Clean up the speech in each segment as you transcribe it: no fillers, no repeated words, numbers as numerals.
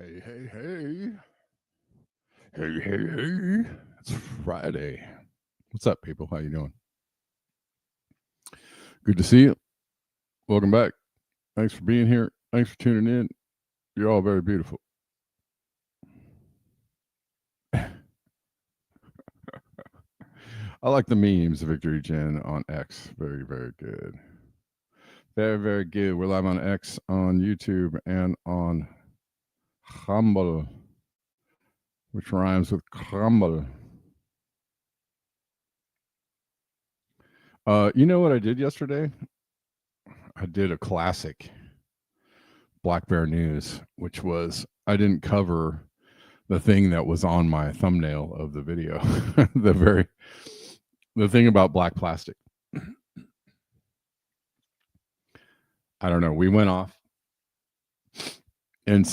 Hey. It's Friday. What's up, people? How you doing? Good to see you. Welcome back. Thanks for being here. Thanks for tuning in. You're all very beautiful. I like the memes, Victory Jen on X. Very, very good. Very, very good. We're live on X, on YouTube, and on Crumbl, which rhymes with Crumbl. You know what I did yesterday? I did a classic Black Bear News, which was I didn't cover the thing that was on my thumbnail of the video. the thing about black plastic. I don't know. We went off in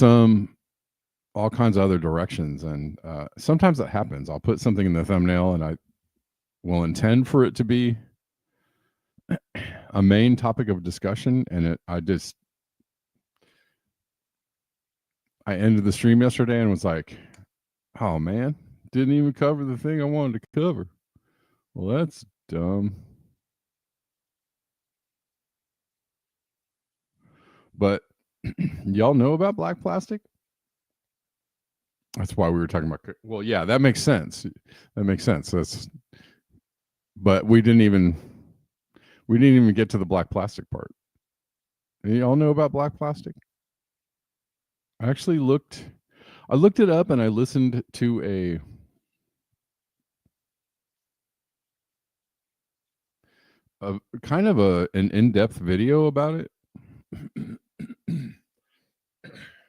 all kinds of other directions, and sometimes that happens. I'll put something in the thumbnail and I will intend for it to be a main topic of discussion, and I ended the stream yesterday and was like, oh man, didn't even cover the thing I wanted to cover. Well, that's dumb. But y'all know about black plastic? That's why we were talking about. Well, yeah, that makes sense. But we didn't even get to the black plastic part. Y'all know about black plastic? I actually looked it up and I listened to kind of an in-depth video about it.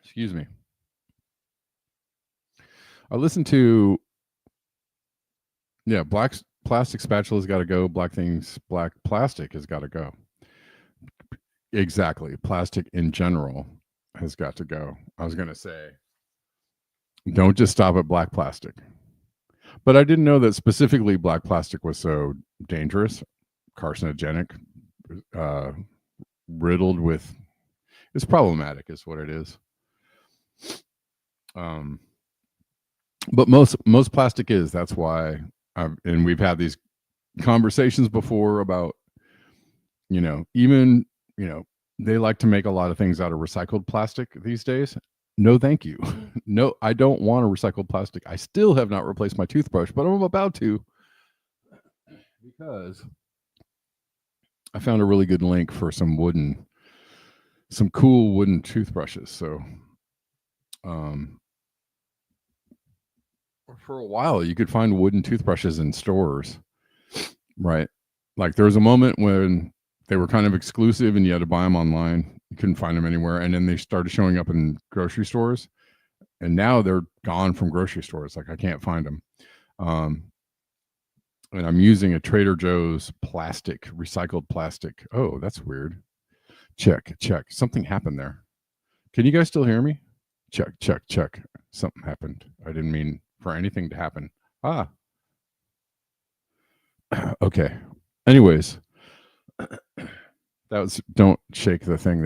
Excuse me. I listened to, yeah, black plastic spatula's got to go. Black plastic has got to go. Exactly. Plastic in general has got to go. I was going to say, don't just stop at black plastic. But I didn't know that specifically black plastic was so dangerous, carcinogenic, riddled with, it's problematic is what it is. But most plastic is. That's why and we've had these conversations before about, even, they like to make a lot of things out of recycled plastic these days. No, thank you. No, I don't want a recycled plastic. I still have not replaced my toothbrush, but I'm about to, because I found a really good link for some cool wooden toothbrushes. So, for a while, you could find wooden toothbrushes in stores, right? Like there was a moment when they were kind of exclusive and you had to buy them online. You couldn't find them anywhere. And then they started showing up in grocery stores. And now they're gone from grocery stores. Like I can't find them. And I'm using a Trader Joe's recycled plastic. Oh, that's weird. Check. Something happened there. Can you guys still hear me? Check. Something happened. I didn't mean for anything to happen. Okay. Anyways, don't shake the thing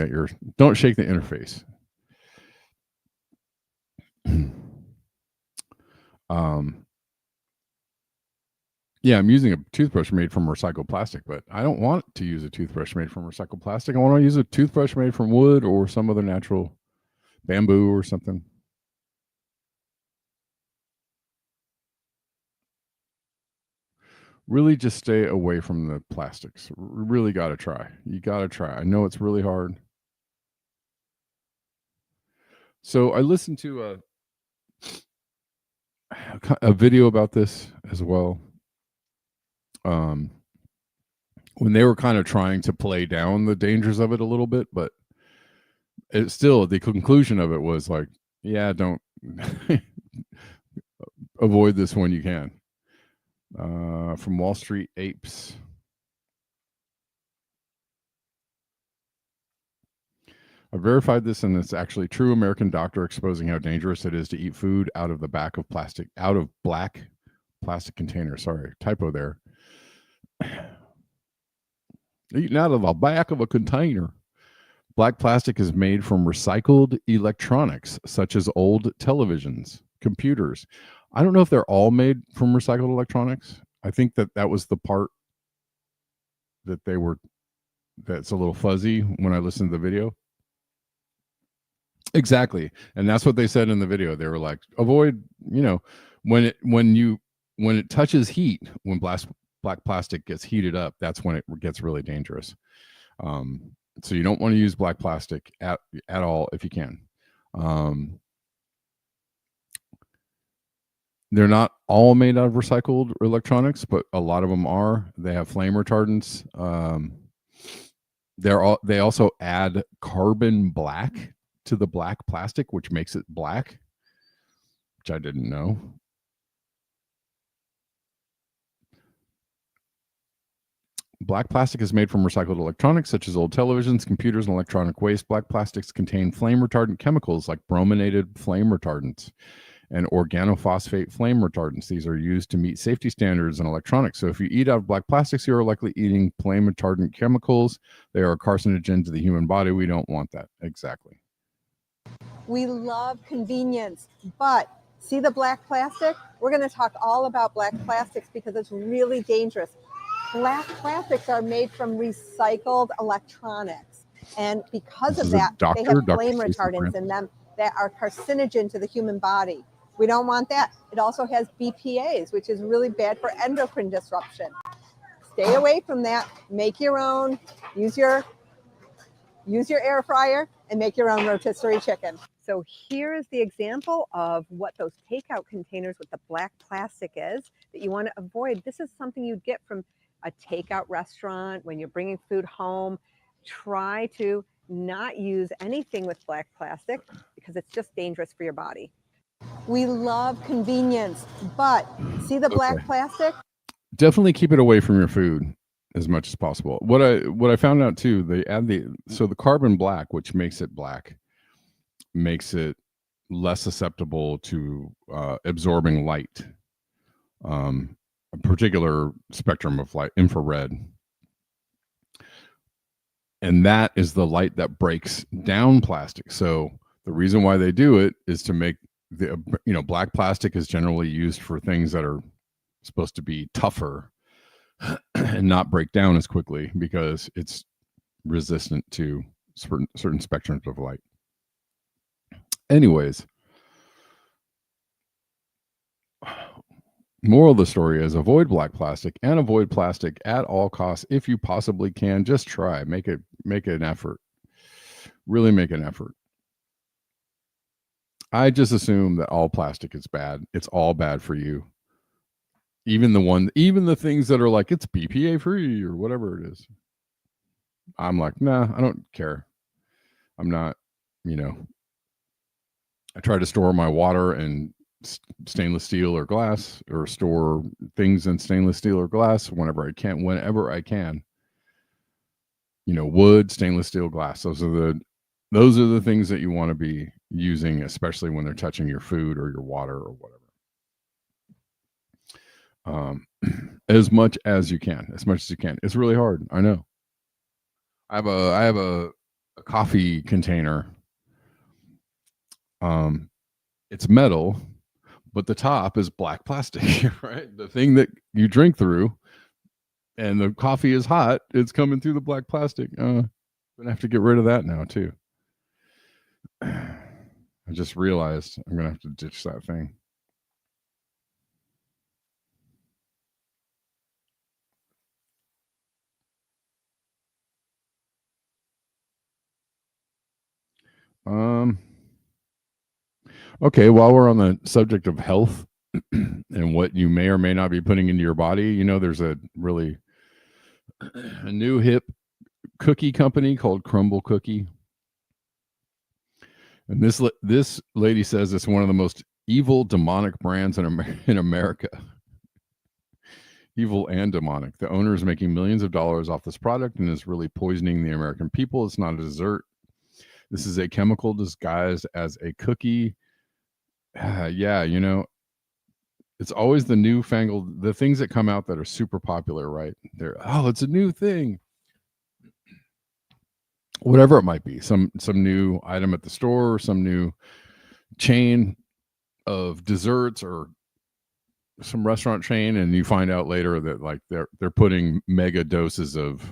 don't shake the interface. Yeah, I'm using a toothbrush made from recycled plastic, but I don't want to use a toothbrush made from recycled plastic. I want to use a toothbrush made from wood or some other natural, bamboo or something. Really just stay away from the plastics. Really got to try. You got to try. I know it's really hard. So I listened to a video about this as well. When they were kind of trying to play down the dangers of it a little bit, but it's still, the conclusion of it was like, yeah, don't avoid this when you can. From Wall Street Apes. I verified this, and it's actually true. American doctor exposing how dangerous it is to eat food out of black plastic container. Sorry, typo there. Eating out of the back of a container. Black plastic is made from recycled electronics, such as old televisions, computers. I don't know if they're all made from recycled electronics. I think that was the part that's a little fuzzy when I listened to the video. Exactly. And that's what they said in the video. They were like, avoid, when it touches heat, when black plastic gets heated up, that's when it gets really dangerous. So you don't want to use black plastic at all if you can. They're not all made out of recycled electronics, but a lot of them are. They have flame retardants. They also add carbon black to the black plastic, which makes it black, which I didn't know. Black plastic is made from recycled electronics, such as old televisions, computers, and electronic waste. Black plastics contain flame retardant chemicals like brominated flame retardants and organophosphate flame retardants. These are used to meet safety standards in electronics. So if you eat out of black plastics, you are likely eating flame retardant chemicals. They are a carcinogen to the human body. We don't want that. Exactly. We love convenience, but see the black plastic? We're going to talk all about black plastics because it's really dangerous. Black plastics are made from recycled electronics. And because of that, they have flame retardants in them that are carcinogen to the human body. We don't want that. It also has BPAs, which is really bad for endocrine disruption. Stay away from that. Make your own. Use your air fryer and make your own rotisserie chicken. So here is the example of what those takeout containers with the black plastic is that you want to avoid. This is something you'd get from a takeout restaurant, when you're bringing food home, try to not use anything with black plastic because it's just dangerous for your body. We love convenience, but see the black plastic? Definitely keep it away from your food as much as possible. What I found out too, they add the carbon black, which makes it black, makes it less susceptible to absorbing light, a particular spectrum of light, infrared. And that is the light that breaks down plastic. So the reason why they do it is to make black plastic is generally used for things that are supposed to be tougher and not break down as quickly because it's resistant to certain spectrums of light. Anyways, moral of the story is avoid black plastic and avoid plastic at all costs if you possibly can. Just try, make an effort, really make an effort. I just assume that all plastic is bad. It's all bad for you. Even the things that are like it's BPA free or whatever it is. I'm like, nah, I don't care. I'm not, I try to store my water in stainless steel or glass, or store things in stainless steel or glass whenever I can. Wood, stainless steel, glass. Those are the things that you want to be using, especially when they're touching your food or your water or whatever. As much as you can. It's really hard. I know. I have a coffee container. It's metal, but the top is black plastic, right? The thing that you drink through, and the coffee is hot. It's coming through the black plastic. I'm gonna have to get rid of that now too. I just realized I'm gonna have to ditch that thing. Okay, while we're on the subject of health and what you may or may not be putting into your body, there's a new hip cookie company called Crumbl cookie. And this lady says it's one of the most evil, demonic brands in America. Evil and demonic. The owner is making millions of dollars off this product and is really poisoning the American people. It's not a dessert. This is a chemical disguised as a cookie. Yeah, it's always the newfangled, the things that come out that are super popular, right? It's a new thing. Whatever it might be, some new item at the store, or some new chain of desserts, or some restaurant chain, and you find out later that like they're putting mega doses of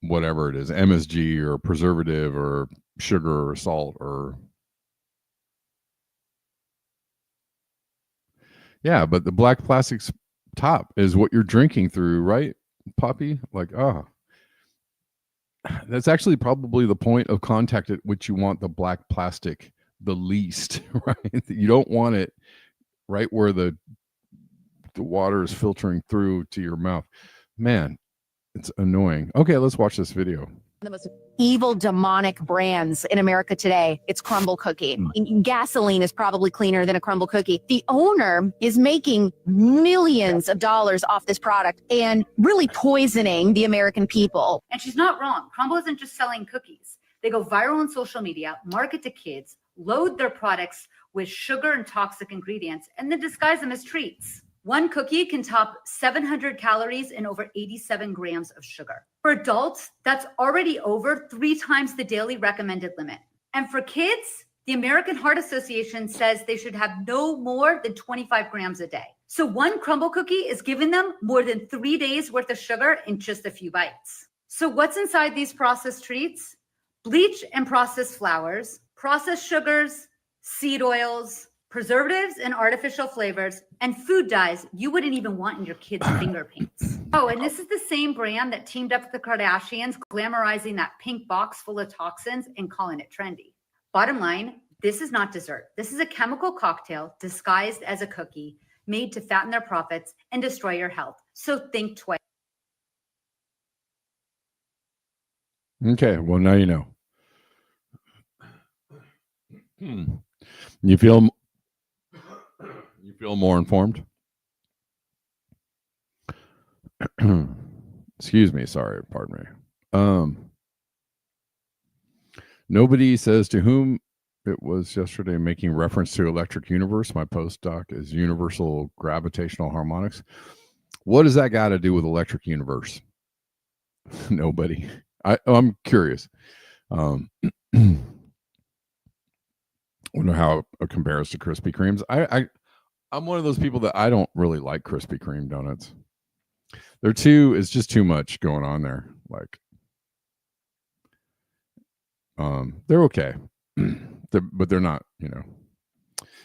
whatever it is, MSG or preservative or sugar or salt or yeah, but the black plastic's top is what you're drinking through, right, Poppy? Like, that's actually probably the point of contact at which you want the black plastic the least, right? You don't want it right where the water is filtering through to your mouth. Man, it's annoying. Okay, let's watch this video. The most evil, demonic brands in America today. It's Crumbl cookie. Gasoline is probably cleaner than a Crumbl cookie. The owner is making millions of dollars off this product and really poisoning the American people. And she's not wrong. Crumbl isn't just selling cookies. They go viral on social media, market to kids, load their products with sugar and toxic ingredients, and then disguise them as treats. One cookie can top 700 calories and over 87 grams of sugar. For adults, that's already over 3 times the daily recommended limit. And for kids, the American Heart Association says they should have no more than 25 grams a day. So one Crumbl cookie is giving them more than 3 days worth of sugar in just a few bites. So what's inside these processed treats? Bleach and processed flours, processed sugars, seed oils, preservatives and artificial flavors, and food dyes you wouldn't even want in your kids' finger paints. Oh, and this is the same brand that teamed up with the Kardashians, glamorizing that pink box full of toxins and calling it trendy. Bottom line, this is not dessert. This is a chemical cocktail disguised as a cookie, made to fatten their profits and destroy your health. So think twice. Okay, well, now you know. You feel more informed? Excuse me, sorry, pardon me. Nobody says to whom it was yesterday, making reference to electric universe. My postdoc is universal gravitational harmonics. What does that got to do with electric universe? Nobody. I'm curious. Wonder how it compares to Krispy Kremes. I'm one of those people that I don't really like Krispy Kreme donuts. It's just too much going on there. Like, they're okay, but they're not,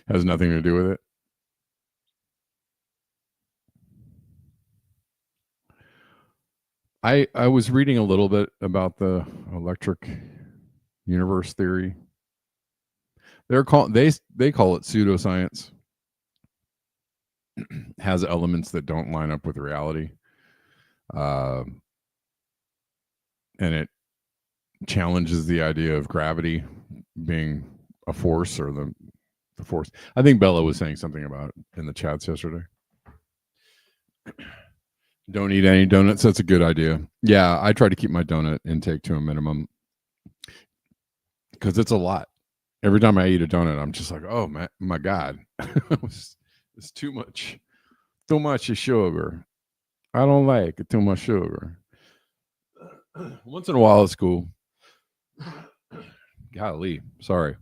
has nothing to do with it. I was reading a little bit about the electric universe theory. They call it pseudoscience. Has elements that don't line up with reality. And it challenges the idea of gravity being a force, or the force. I think Bella was saying something about it in the chats yesterday. Don't eat any donuts. That's a good idea. Yeah, I try to keep my donut intake to a minimum because it's a lot. Every time I eat a donut, I'm just like, oh my God, it's too much. Too much sugar. I don't like it, too much sugar. Once in a while, it's cool. Golly, sorry.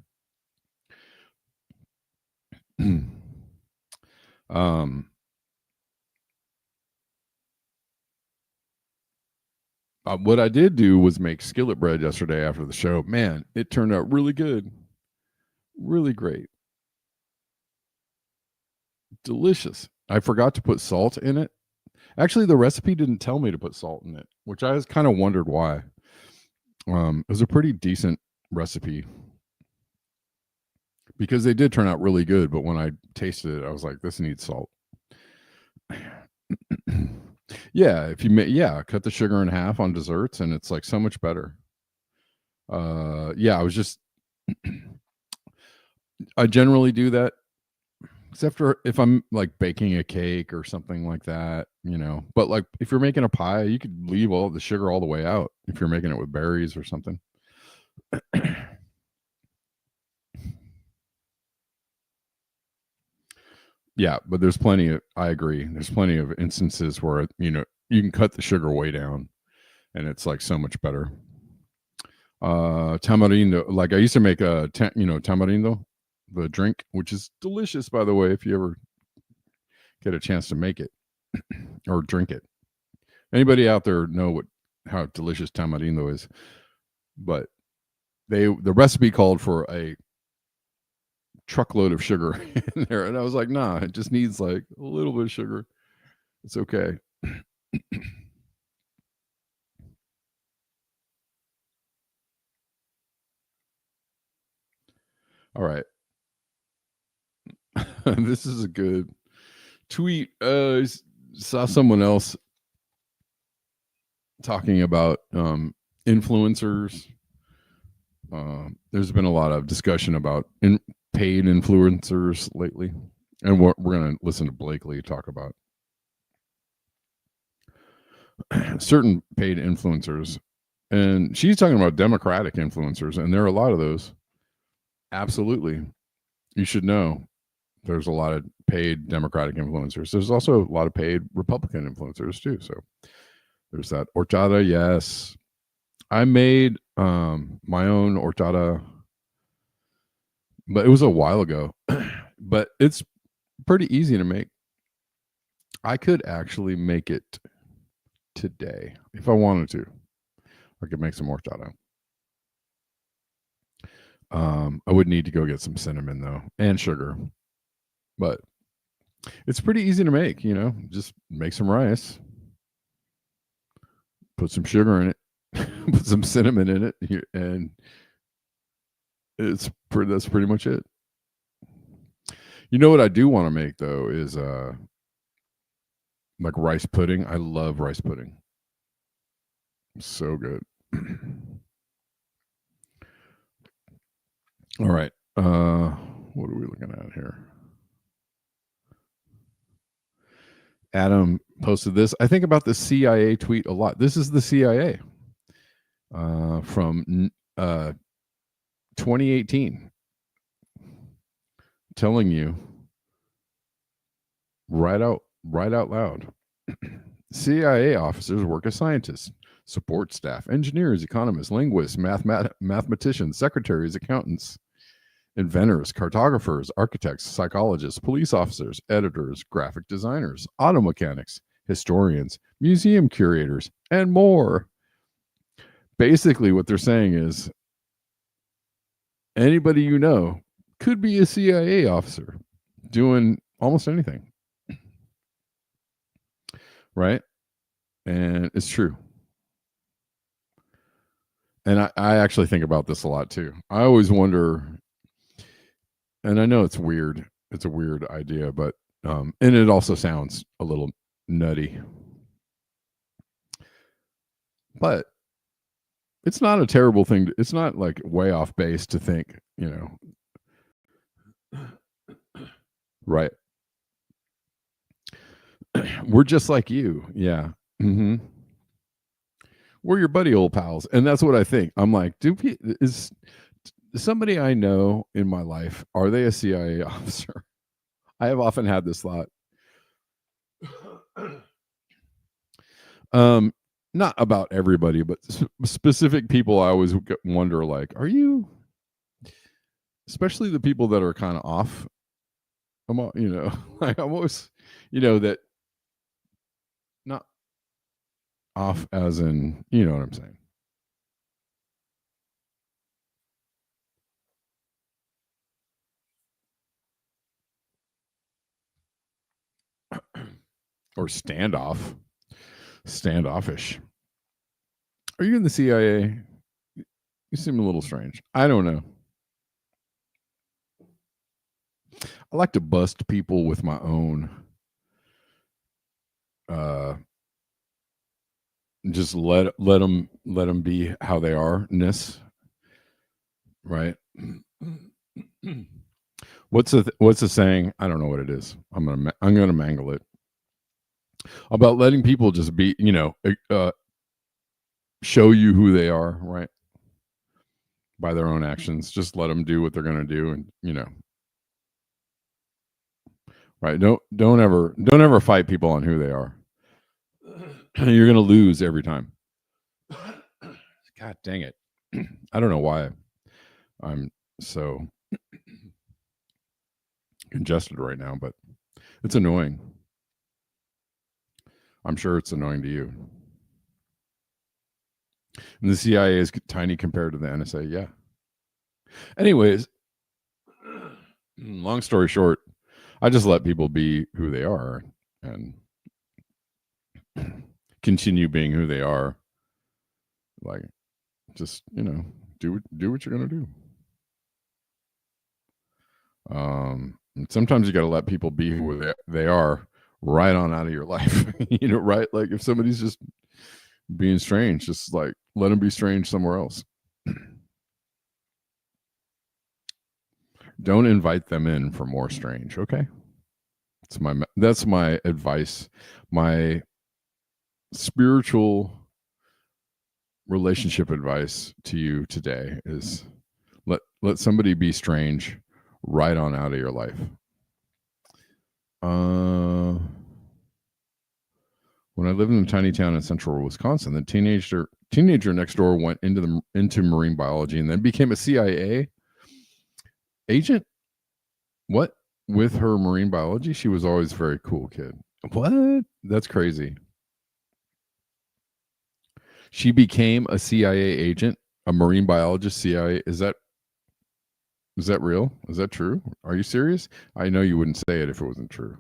What I did do was make skillet bread yesterday after the show. Man, it turned out really good. Really great. Delicious. I forgot to put salt in it. Actually, the recipe didn't tell me to put salt in it, which I was kind of wondered why. It was a pretty decent recipe because they did turn out really good. But when I tasted it, I was like, this needs salt. Yeah, if you cut the sugar in half on desserts, and it's like so much better. I was just I generally do that, except for if I'm like baking a cake or something like that, But like if you're making a pie, you could leave all the sugar all the way out if you're making it with berries or something. Yeah, but there's plenty of, I agree. There's plenty of instances where, you can cut the sugar way down and it's like so much better. Tamarindo, like I used to make a, tamarindo, the drink, which is delicious, by the way, if you ever get a chance to make it or drink it. Anybody out there know how delicious tamarindo is? But the recipe called for a truckload of sugar in there, and I was like, nah, it just needs like a little bit of sugar. It's okay. All right. This is a good tweet. Saw someone else talking about influencers. There's been a lot of discussion about paid influencers lately, and we're going to listen to Blakely talk about certain paid influencers, and she's talking about Democratic influencers, and there are a lot of those. Absolutely, you should know there's a lot of paid Democratic influencers. There's also a lot of paid Republican influencers too. So there's that. Horchata, yes. I made my own horchata, but it was a while ago. But it's pretty easy to make. I could actually make it today if I wanted to. I could make some horchata. I would need to go get some cinnamon though, and sugar. But it's pretty easy to make, just make some rice, put some sugar in it, put some cinnamon in it, and that's pretty much it. You know what I do want to make though is like rice pudding. I love rice pudding. So good. All right. What are we looking at here? Adam posted this. I think about the CIA tweet a lot. This is the CIA from 2018 telling you right out loud. CIA officers work as scientists, support staff, engineers, economists, linguists, mathematicians, secretaries, accountants, inventors, cartographers, architects, psychologists, police officers, editors, graphic designers, auto mechanics, historians, museum curators, and more. Basically, what they're saying is anybody you know could be a CIA officer doing almost anything. Right? And it's true. And I actually think about this a lot too. I always wonder, and I know it's weird. It's a weird idea, but and it also sounds a little nutty. But it's not a terrible thing. It's not like way off base to think, right. We're just like you. Yeah. Mm-hmm. We're your buddy old pals. And that's what I think. I'm like, is somebody I know in my life, are they a CIA officer? I have often had this thought. Not about everybody, but specific people. I always wonder, like, are you, especially the people that are kind of off, like I'm always, that not off as in, you know what I'm saying? Or standoffish. Are you in the CIA? You seem a little strange. I don't know. I like to bust people with my own just let them be how they are-ness. Right? What's the saying? I don't know what it is. I'm gonna mangle it. About letting people just be, show you who they are, right? By their own actions. Just let them do what they're gonna do, and right? Don't ever fight people on who they are. You're gonna lose every time. God dang it! I don't know why I'm so congested right now, but it's annoying. I'm sure it's annoying to you. And the CIA is tiny compared to the NSA. Yeah. Anyways, long story short, I just let people be who they are and continue being who they are. Like, just, do what you're going to do. Sometimes you got to let people be who they are right on out of your life. Right? Like if somebody's just being strange, just like let them be strange somewhere else. Don't invite them in for more strange. Okay. That's my advice. My spiritual relationship advice to you today is let somebody be strange right on out of your life. When I lived in a tiny town in central Wisconsin, the teenager next door went into marine biology and then became a CIA agent. What? With her marine biology? She was always a very cool kid. What? That's crazy. She became a CIA agent, a marine biologist, CIA. Is that real? Is that true? Are you serious? I know you wouldn't say it if it wasn't true.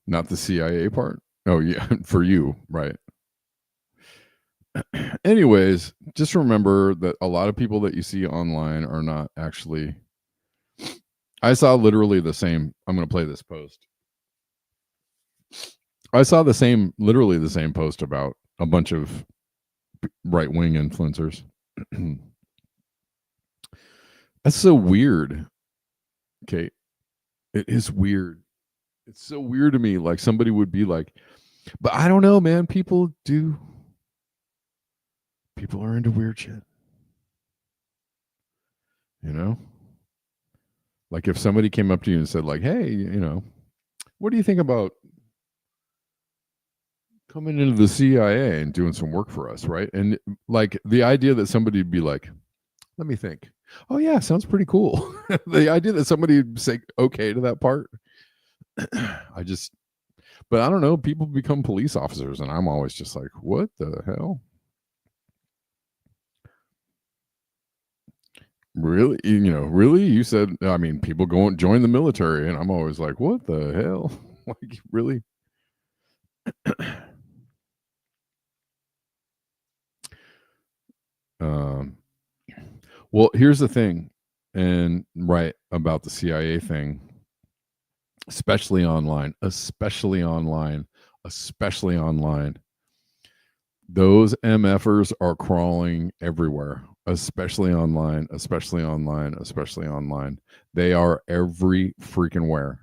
Not the CIA part? Oh, yeah, for you, right. Anyways, just remember that a lot of people that you see online are not actually. I saw literally the same. I'm going to play this post. I saw literally the same post about a bunch of right-wing influencers. That's so weird. Okay. It is weird. It's so weird to me. Like somebody would be like, but I don't know, man. People are into weird shit. You know? Like if somebody came up to you and said, like, hey, what do you think about coming into the CIA and doing some work for us, right? And like the idea that somebody would be like, let me think. Oh yeah, sounds pretty cool. The idea that somebody would say okay to that part, but I don't know, people become police officers and I'm always just like, what the hell? Really? Really? You said, I mean, people go and join the military and I'm always like, what the hell? Like, really? Well, here's the thing, and right about the CIA thing, especially online, those MFers are crawling everywhere, especially online. They are every freaking where.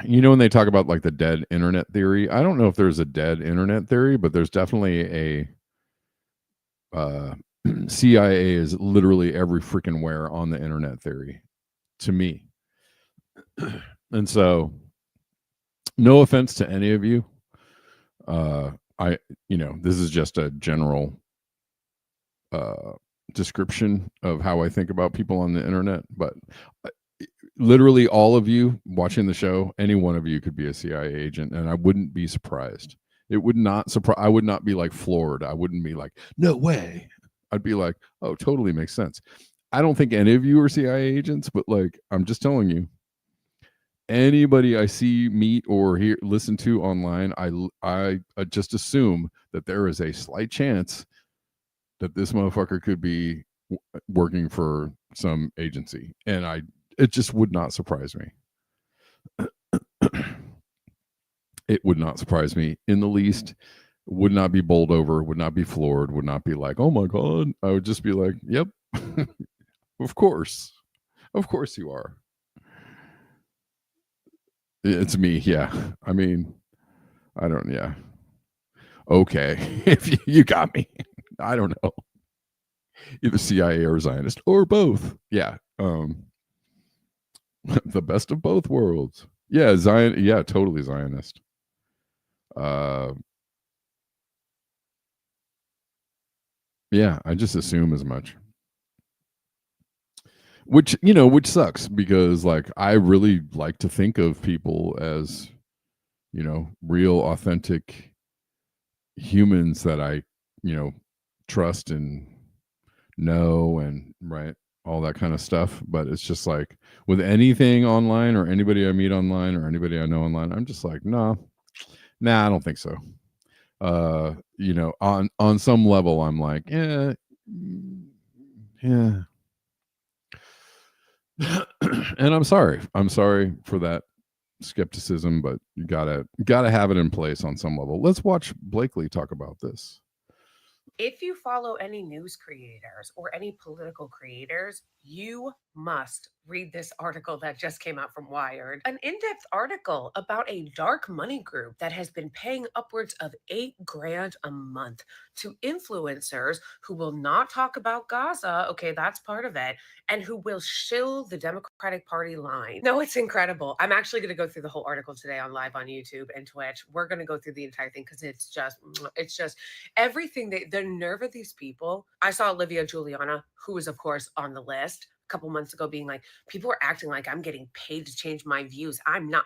When they talk about like the dead internet theory, I don't know if there's a dead internet theory, but there's definitely a CIA is literally every freaking where on the internet theory to me. And so no offense to any of you. This is just a general description of how I think about people on the internet, but literally all of you watching the show, any one of you could be a CIA agent, and I wouldn't be surprised. It would not surprise. I would not be like floored. I wouldn't be like, no way. I'd be like, oh, totally makes sense. I don't think any of you are CIA agents, but like, I'm just telling you, anybody I see, meet, or hear, listen to online, I just assume that there is a slight chance that this motherfucker could be working for some agency, and it just would not surprise me. It would not surprise me in the least. Would not be bowled over, would not be floored, would not be like, oh my God. I would just be like, yep, of course you are. It's me. Yeah. I mean, I don't, yeah. Okay. If you got me, I don't know. Either CIA or Zionist or both. Yeah. The best of both worlds. Yeah. Zion. Yeah. Totally Zionist. Yeah. I just assume as much. Which sucks because like I really like to think of people as real authentic humans that I trust and know, and right, all that kind of stuff. But it's just like with anything online or anybody I meet online or anybody I know online, I'm just like, nah, I don't think so. On some level I'm like, yeah. And I'm sorry for that skepticism, but you gotta have it in place on some level. Let's watch Blakely talk about this. If you follow any news creators or any political creators, you must read this article that just came out from Wired. An in-depth article about a dark money group that has been paying upwards of $8,000 a month to influencers who will not talk about Gaza. Okay, that's part of it. And who will shill the Democratic Party line. No, it's incredible. I'm actually going to go through the whole article today on live on YouTube and Twitch. We're going to go through the entire thing because it's just everything. The nerve of these people. I saw Olivia Juliana, who is of course on the list a couple months ago, being like, people are acting like I'm getting paid to change my views. I'm not.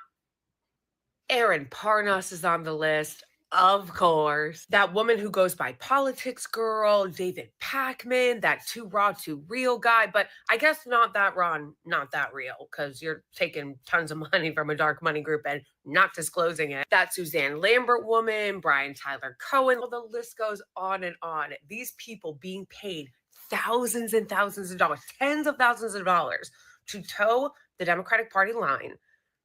Aaron Parnas is on the list. Of course. That woman who goes by Politics Girl, David Pakman, that too raw, too real guy. But I guess not that raw, not that real, because you're taking tons of money from a dark money group and not disclosing it. That Suzanne Lambert woman, Brian Tyler Cohen, the list goes on and on. These people being paid thousands and thousands of dollars, tens of thousands of dollars to toe the Democratic Party line,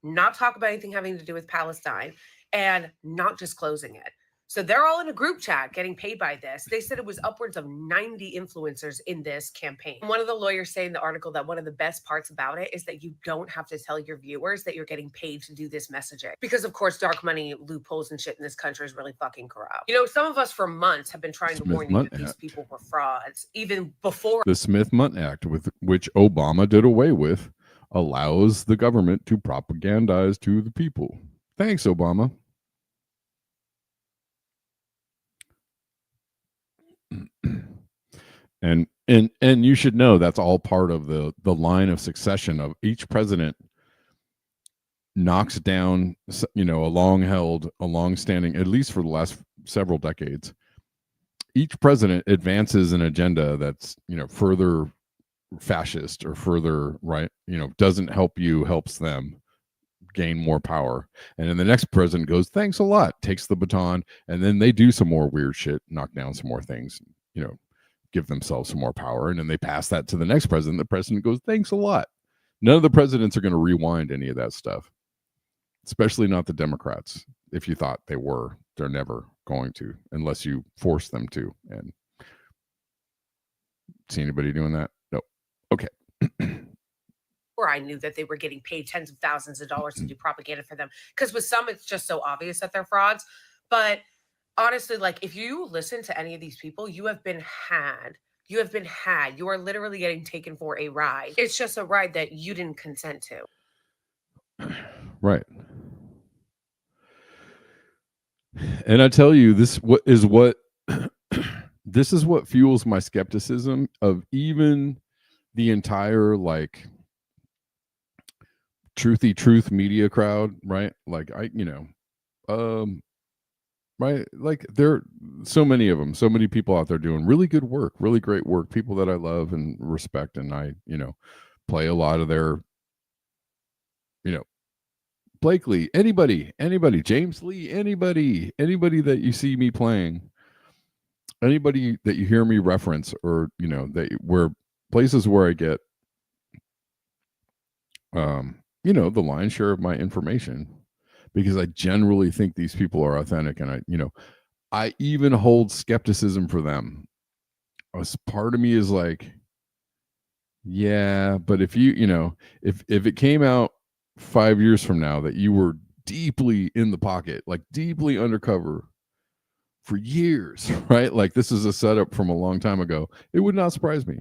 not talk about anything having to do with Palestine, and not disclosing it. So they're all in a group chat getting paid by this. They said it was upwards of 90 influencers in this campaign. One of the lawyers say in the article that one of the best parts about it is that you don't have to tell your viewers that you're getting paid to do this messaging. Because of course, dark money loopholes and shit in this country is really fucking corrupt. You know, some of us for months have been trying to warn you that these people were frauds, even before. The Smith-Mundt Act, with which Obama did away with, allows the government to propagandize to the people. Thanks, Obama. And you should know that's all part of the line of succession of each president knocks down, you know, a long-standing, at least for the last several decades. Each president advances an agenda that's, you know, further fascist or further right, you know, doesn't help you, helps them gain more power. And then the next president goes, thanks a lot, takes the baton, and then they do some more weird shit, knock down some more things, you know, give themselves some more power, and then they pass that to the next president. The president goes, thanks a lot. None of the presidents are going to rewind any of that stuff, especially not the Democrats. If you thought they were, they're never going to, unless you force them to. And see anybody doing that? No. Okay. Where I knew that they were getting paid tens of thousands of dollars to do propaganda for them. Because with some, it's just so obvious that they're frauds. But honestly, like, if you listen to any of these people, you have been had. You have been had. You are literally getting taken for a ride. It's just a ride that you didn't consent to. Right. And I tell you, this is what fuels my skepticism of even the entire, like, truthy truth media crowd, right? Like, right, like, there are so many of them, so many people out there doing really good work, really great work, people that I love and respect, and I, you know, play a lot of their, you know, Blakely, anybody, James Lee, anybody that you see me playing, anybody that you hear me reference, or, you know, that where places where I get, you know, the lion's share of my information, because I generally think these people are authentic, and I even hold skepticism for them. Part of me is like, yeah, but if you know, if it came out 5 years from now that you were deeply in the pocket, like deeply undercover for years, right? Like, this is a setup from a long time ago, it would not surprise me.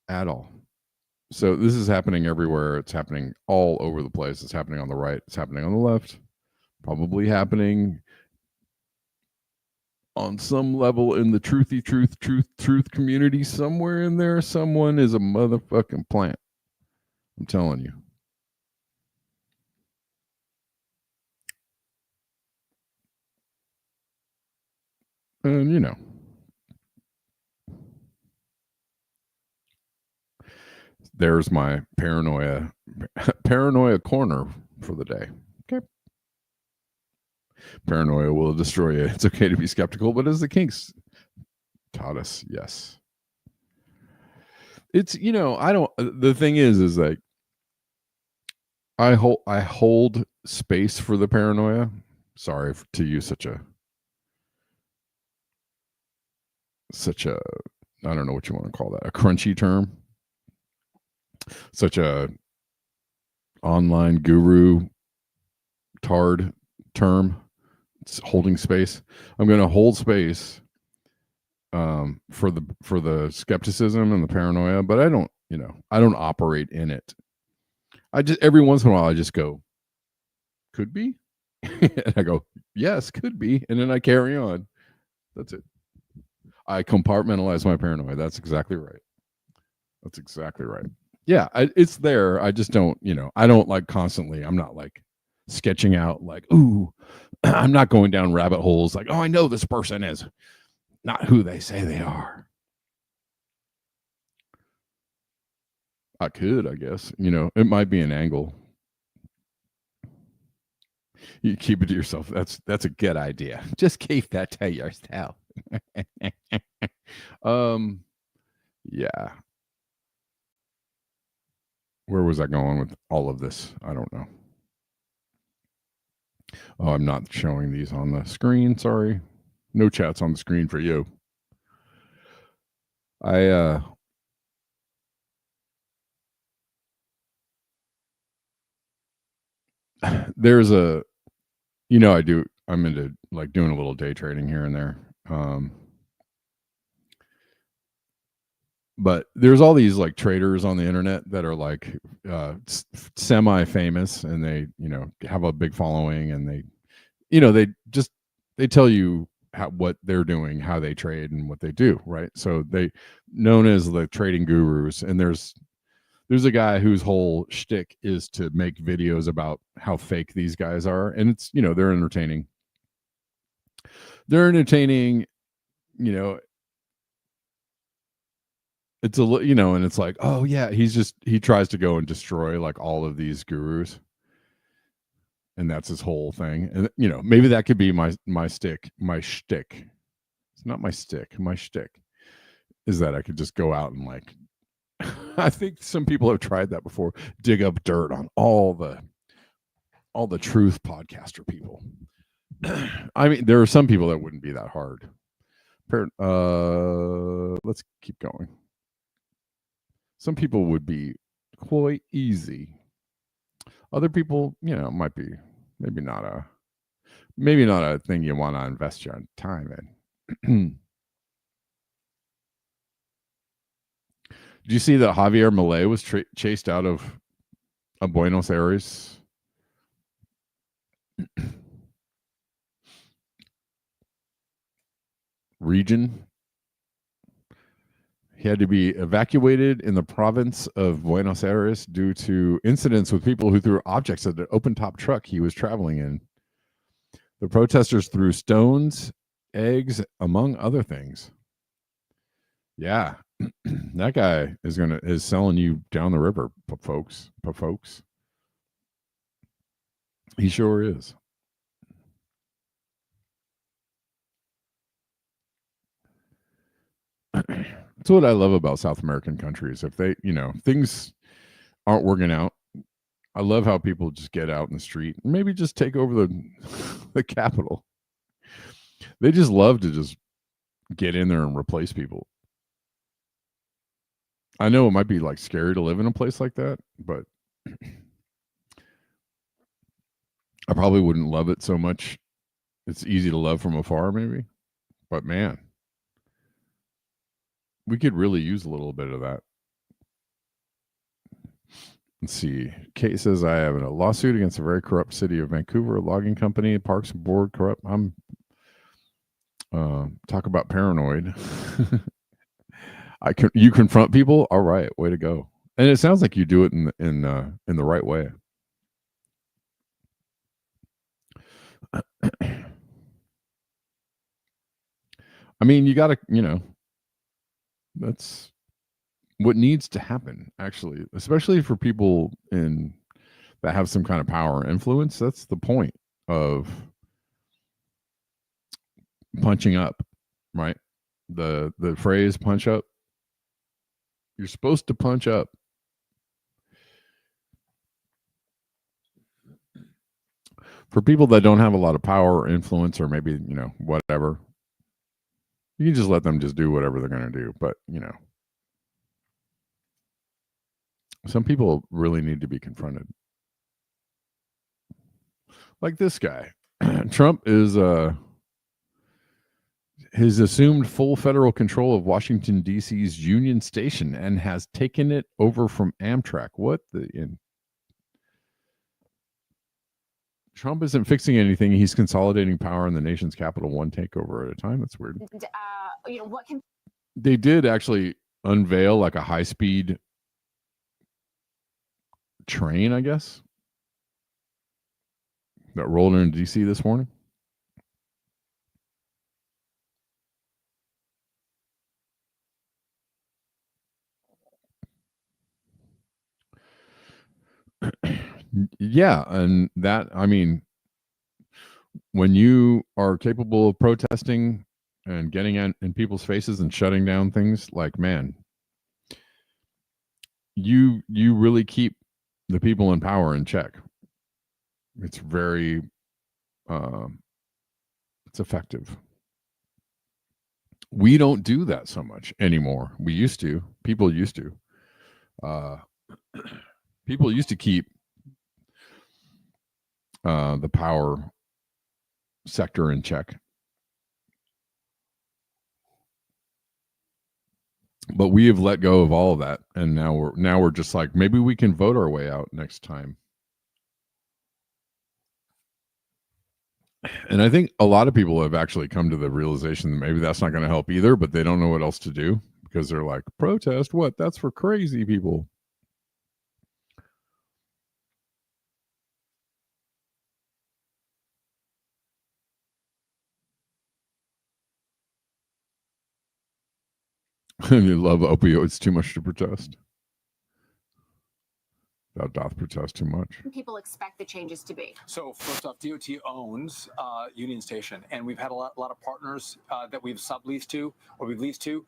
At all. So this is happening everywhere. It's happening all over the place. It's happening on the right. It's happening on the left. Probably happening on some level in the truthy truth community. Somewhere in there, someone is a motherfucking plant. I'm telling you. And, you know, there's my paranoia corner for the day. Okay. Paranoia will destroy you. It's okay to be skeptical, but as the Kinks taught us, yes. It's, you know, the thing is like, I hold space for the paranoia. Sorry to use such a I don't know what you want to call that, a crunchy term, such a online guru tard term. It's holding space. I'm going to hold space for the skepticism and the paranoia, but I don't operate in it. I just, every once in a while, I just go, could be, and I go, yes, could be, and then I carry on. That's it. I compartmentalize my paranoia. That's exactly right. Yeah, it's there. I just don't, I don't like constantly. I'm not like sketching out like, ooh, I'm not going down rabbit holes like, oh, I know this person is not who they say they are. I could, I guess. It might be an angle. You keep it to yourself. That's a good idea. Just keep that to yourself. Yeah. Where was I going with all of this? I don't know. Oh, I'm not showing these on the screen. Sorry. No chats on the screen for you. There's I'm into like doing a little day trading here and there. But there's all these like traders on the internet that are like semi-famous, and they have a big following, and they tell you what they're doing, how they trade, and what they do, right? So they known as the trading gurus. And there's a guy whose whole shtick is to make videos about how fake these guys are, and it's they're entertaining. It's and it's like, oh yeah, he tries to go and destroy like all of these gurus, and that's his whole thing. And maybe that could be my shtick. It's not my stick. My shtick is that I could just go out and like, I think some people have tried that before, dig up dirt on all the truth podcaster people. I mean, there are some people that wouldn't be that hard. Let's keep going. Some people would be quite easy. Other people, might be maybe not a thing you want to invest your time in. Did you see that Javier Milei was chased out of Buenos Aires? Region? He had to be evacuated in the province of Buenos Aires due to incidents with people who threw objects at an open-top truck he was traveling in. The protesters threw stones, eggs, among other things. Yeah, that guy is selling you down the river, folks. He sure is. That's what I love about South American countries. If they, things aren't working out, I love how people just get out in the street and maybe just take over the capital. They just love to just get in there and replace people. I know it might be like scary to live in a place like that, but I probably wouldn't love it so much. It's easy to love from afar, maybe. But man, we could really use a little bit of that. Let's see. Kate says, I have a lawsuit against a very corrupt city of Vancouver, a logging company, parks board corrupt. I'm talk about paranoid. You confront people. All right, way to go. And it sounds like you do it in the right way. I mean, you got to, that's what needs to happen, actually, especially for people that have some kind of power or influence. That's the point of punching up, right? The phrase punch up. You're supposed to punch up. For people that don't have a lot of power or influence, or maybe, whatever, you can just let them just do whatever they're going to do. But, some people really need to be confronted. Like this guy. Trump has assumed full federal control of Washington, D.C.'s Union Station and has taken it over from Amtrak. What the... Trump isn't fixing anything. He's consolidating power in the nation's capital, one takeover at a time. That's weird. They did actually unveil like a high-speed train, I guess, that rolled into DC this morning. Yeah, and that, I mean, when you are capable of protesting and getting in people's faces and shutting down things, like, man, you really keep the people in power in check. It's very it's effective. We don't do that so much anymore. We used to. People used to. People used to keep the power sector in check. But we have let go of all of that, and now we're just like, maybe we can vote our way out next time. And I think a lot of people have actually come to the realization that maybe that's not going to help either, but they don't know what else to do because they're like, protest what? That's for crazy people. You love opioids too much to protest. Thou doth protest too much. People expect the changes to be. So first off, DOT owns Union Station, and we've had a lot of partners that we've subleased to or we've leased to.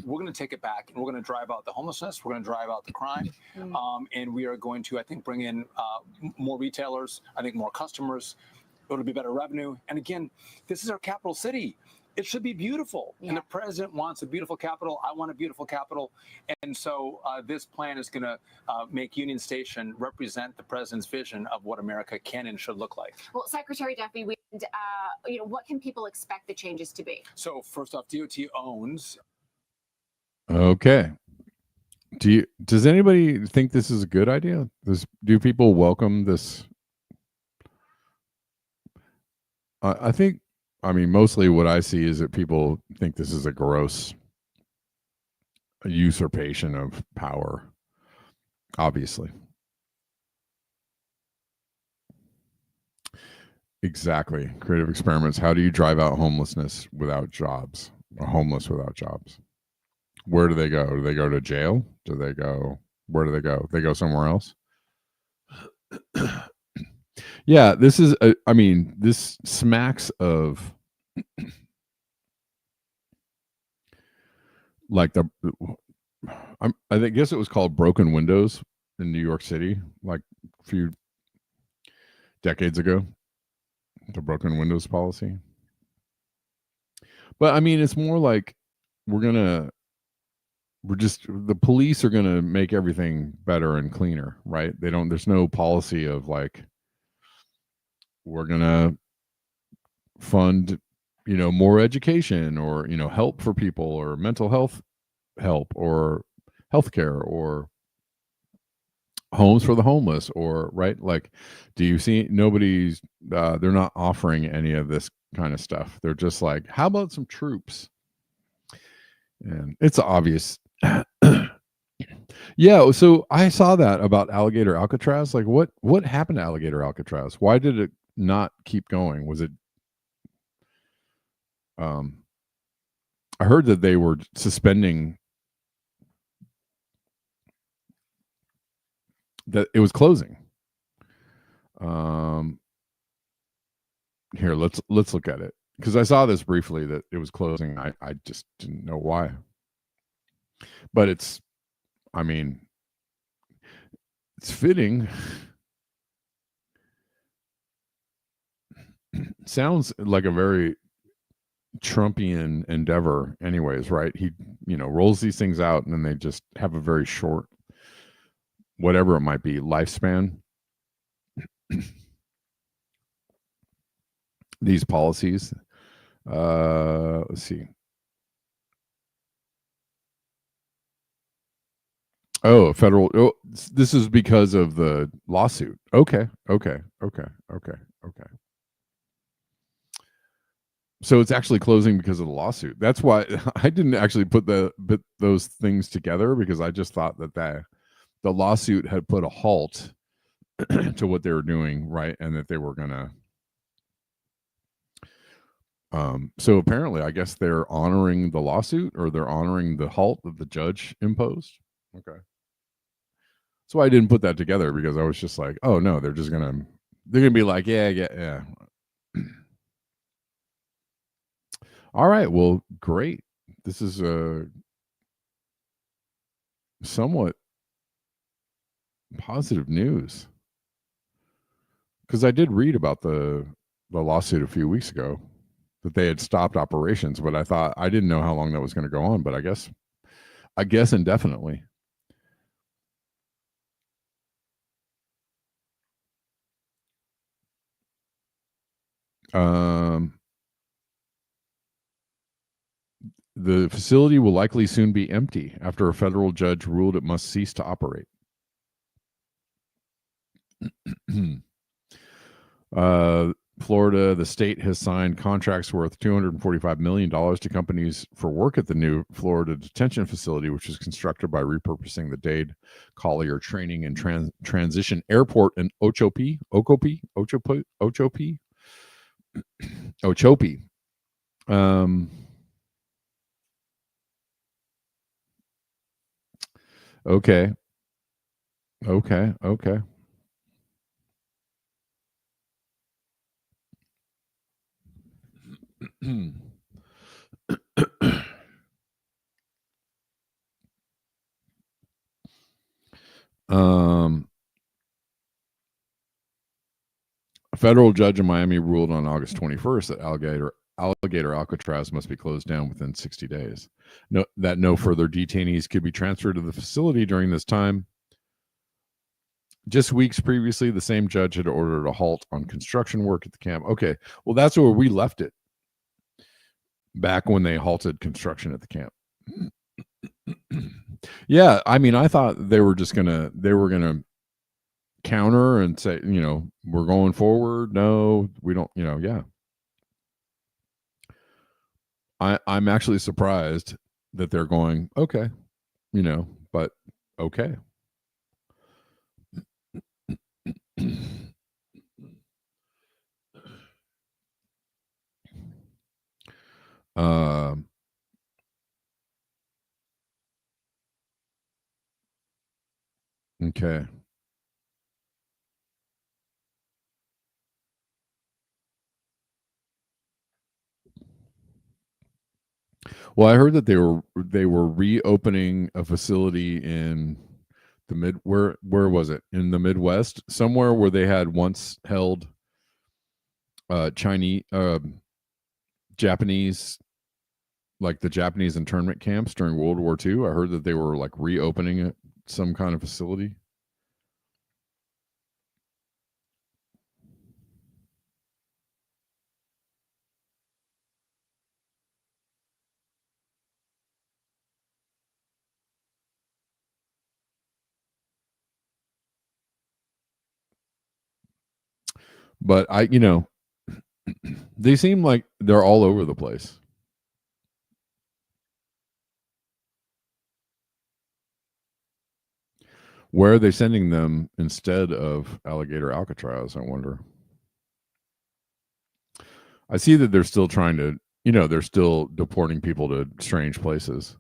We're going to take it back, and we're going to drive out the homelessness. We're going to drive out the crime, and we are going to, I think, bring in more retailers. I think more customers. It'll be better revenue. And again, this is our capital city. It should be beautiful. Yeah. And the president wants a beautiful capital. I want a beautiful capital. And so this plan is going to make Union Station represent the president's vision of what America can and should look like. Well, Secretary Duffy, what can people expect the changes to be? So first off, DOT owns. Okay. Does anybody think this is a good idea? Do people welcome this? I think, I mean, mostly what I see is that people think this is a gross usurpation of power, obviously. Exactly. Creative experiments. How do you drive out homelessness without jobs, or homeless without jobs? Where do they go? Do they go to jail? Where do they go? They go somewhere else? Yeah, this is, I mean, this smacks of like I guess it was called broken windows in New York City, like a few decades ago, the broken windows policy. But I mean, it's more like the police are going to make everything better and cleaner, right? There's no policy of like, we're going to fund, more education or, help for people or mental health help or healthcare or homes for the homeless or, right? Like, do you see nobody's, they're not offering any of this kind of stuff. They're just like, how about some troops? And it's obvious. Yeah. So I saw that about Alligator Alcatraz. Like what happened to Alligator Alcatraz? Why did it not keep going? Was it, I heard that they were suspending, that it was closing. Here, let's look at it, because I saw this briefly that it was closing. I just didn't know why. But it's fitting. Sounds like a very Trumpian endeavor anyways, right? He, rolls these things out and then they just have a very short, whatever it might be, lifespan. These policies. Let's see. Oh, this is because of the lawsuit. Okay. So it's actually closing because of the lawsuit. That's why I didn't actually put those things together, because I just thought that the lawsuit had put a halt to what they were doing, right? And that they were gonna. So apparently, I guess they're honoring the lawsuit, or they're honoring the halt that the judge imposed. Okay. So I didn't put that together, because I was just like, oh no, they're gonna be like, yeah. All right, well, great. This is somewhat positive news, because I did read about the lawsuit a few weeks ago, that they had stopped operations, but I didn't know how long that was going to go on, but I guess indefinitely. The facility will likely soon be empty after a federal judge ruled it must cease to operate. Florida, the state has signed contracts worth $245 million to companies for work at the new Florida detention facility, which is constructed by repurposing the Dade Collier Training and Transition Airport in Ochoape. Okay. A federal judge in Miami ruled on August 21st that Alligator Alcatraz must be closed down within 60 days. No further detainees could be transferred to the facility during this time. Just weeks previously, the same judge had ordered a halt on construction work at the camp. Okay, well, that's where we left it back when they halted construction at the camp. Yeah, I mean, I thought they were gonna counter and say, we're going forward. No, we don't, yeah. I'm actually surprised that they're going, okay, but okay. Okay. Well, I heard that they were reopening a facility in the where was it? In the Midwest, somewhere where they had once held Chinese Japanese, like the Japanese internment camps during World War II. I heard that they were like reopening some kind of facility. But they seem like they're all over the place. Where are they sending them instead of Alligator Alcatraz, I wonder? I see that they're still trying to, they're still deporting people to strange places.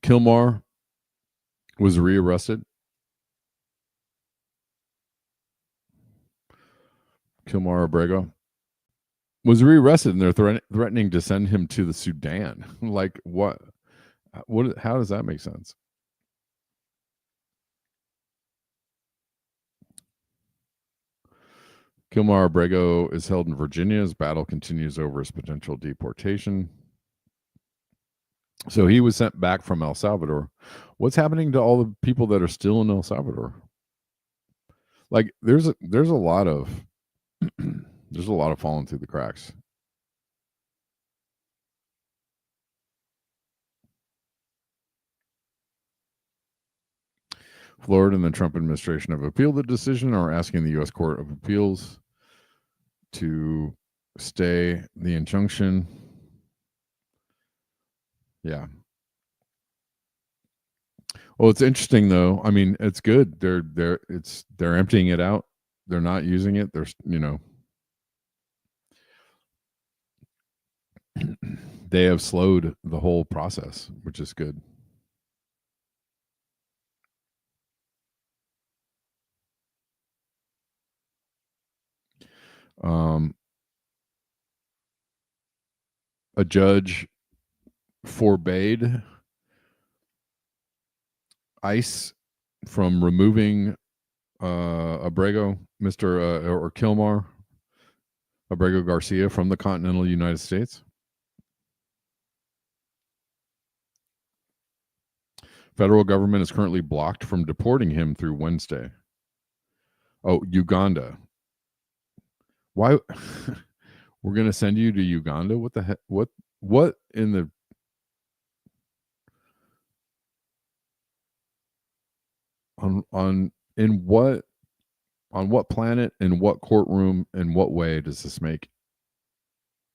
Kilmar was rearrested. Kilmar Abrego was rearrested, and they're threatening to send him to the Sudan. Like what? How does that make sense? Kilmar Abrego is held in Virginia as battle continues over his potential deportation. So he was sent back from El Salvador. What's happening to all the people that are still in El Salvador? Like there's a lot of there's a lot of falling through the cracks. Florida and the Trump administration have appealed the decision, or asking the U.S. Court of Appeals to stay the injunction. Yeah. Well, it's interesting though. I mean, it's good. They're emptying it out. They're not using it. There's, they have slowed the whole process, which is good. A judge forbade ICE from removing Abrego, Mr. Or Kilmar, Abrego Garcia from the continental United States. Federal government is currently blocked from deporting him through Wednesday. Oh, Uganda. Why? We're going to send you to Uganda? What the heck? What in the... On what planet, in what courtroom, in what way does this make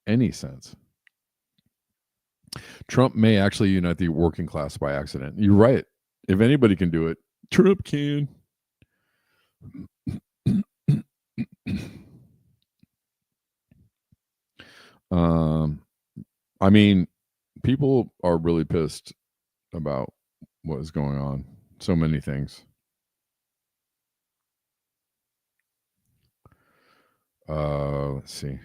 any sense? Trump may actually unite the working class by accident. You're right. If anybody can do it, Trump can. I mean, people are really pissed about what is going on. So many things. Let's see.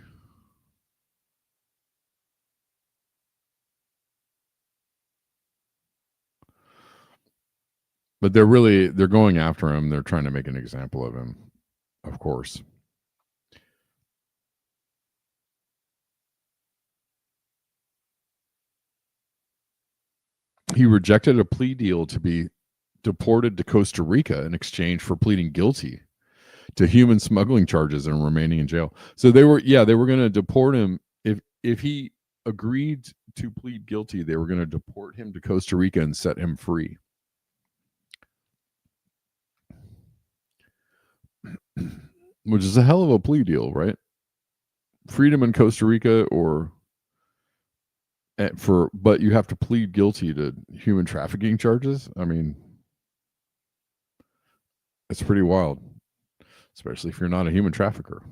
But they're going after him. They're trying to make an example of him, of course. He rejected a plea deal to be deported to Costa Rica in exchange for pleading guilty to human smuggling charges and remaining in jail. So they were going to deport him if he agreed to plead guilty. They were going to deport him to Costa Rica and set him free. Which is a hell of a plea deal, right? Freedom in Costa Rica but you have to plead guilty to human trafficking charges. I mean, it's pretty wild, especially if you're not a human trafficker.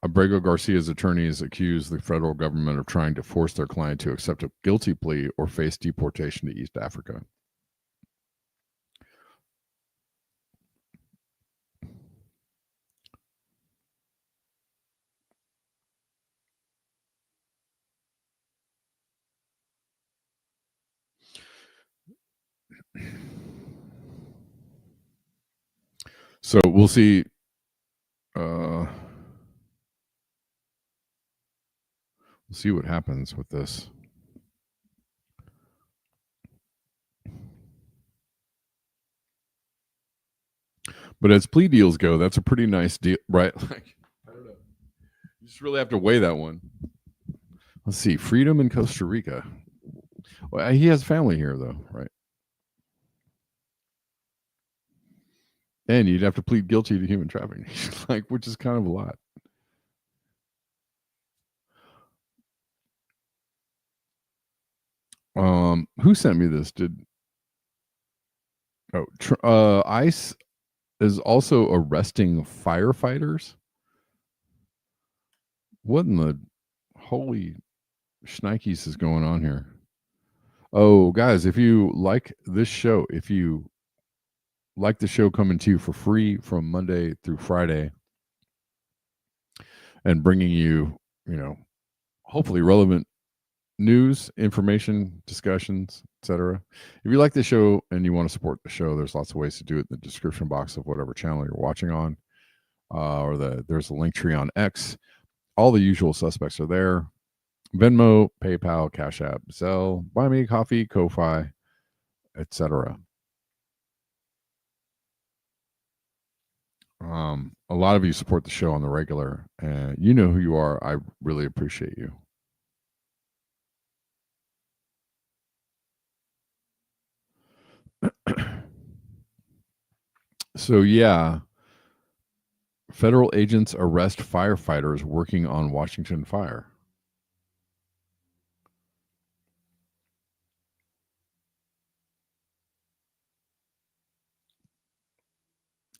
Abrego Garcia's attorneys accuse the federal government of trying to force their client to accept a guilty plea or face deportation to East Africa. So we'll see. We'll see what happens with this. But as plea deals go, that's a pretty nice deal, right? Like, I don't know. You just really have to weigh that one. Let's see. Freedom in Costa Rica. Well, he has family here, though, right? And you'd have to plead guilty to human trafficking, which is kind of a lot. Who sent me this? ICE is also arresting firefighters. What in the holy shnikes is going on here? Oh, guys, if you like this show, if you like the show coming to you for free from Monday through Friday and bringing you, hopefully relevant news, information, discussions, etc. If you like the show and you want to support the show, there's lots of ways to do it in the description box of whatever channel you're watching on, there's a link tree on X. All the usual suspects are there: Venmo, PayPal, Cash App, Zelle, Buy Me a Coffee, Ko-Fi, etc. A lot of you support the show on the regular, and you know who you are. I really appreciate you. So yeah, federal agents arrest firefighters working on Washington fire.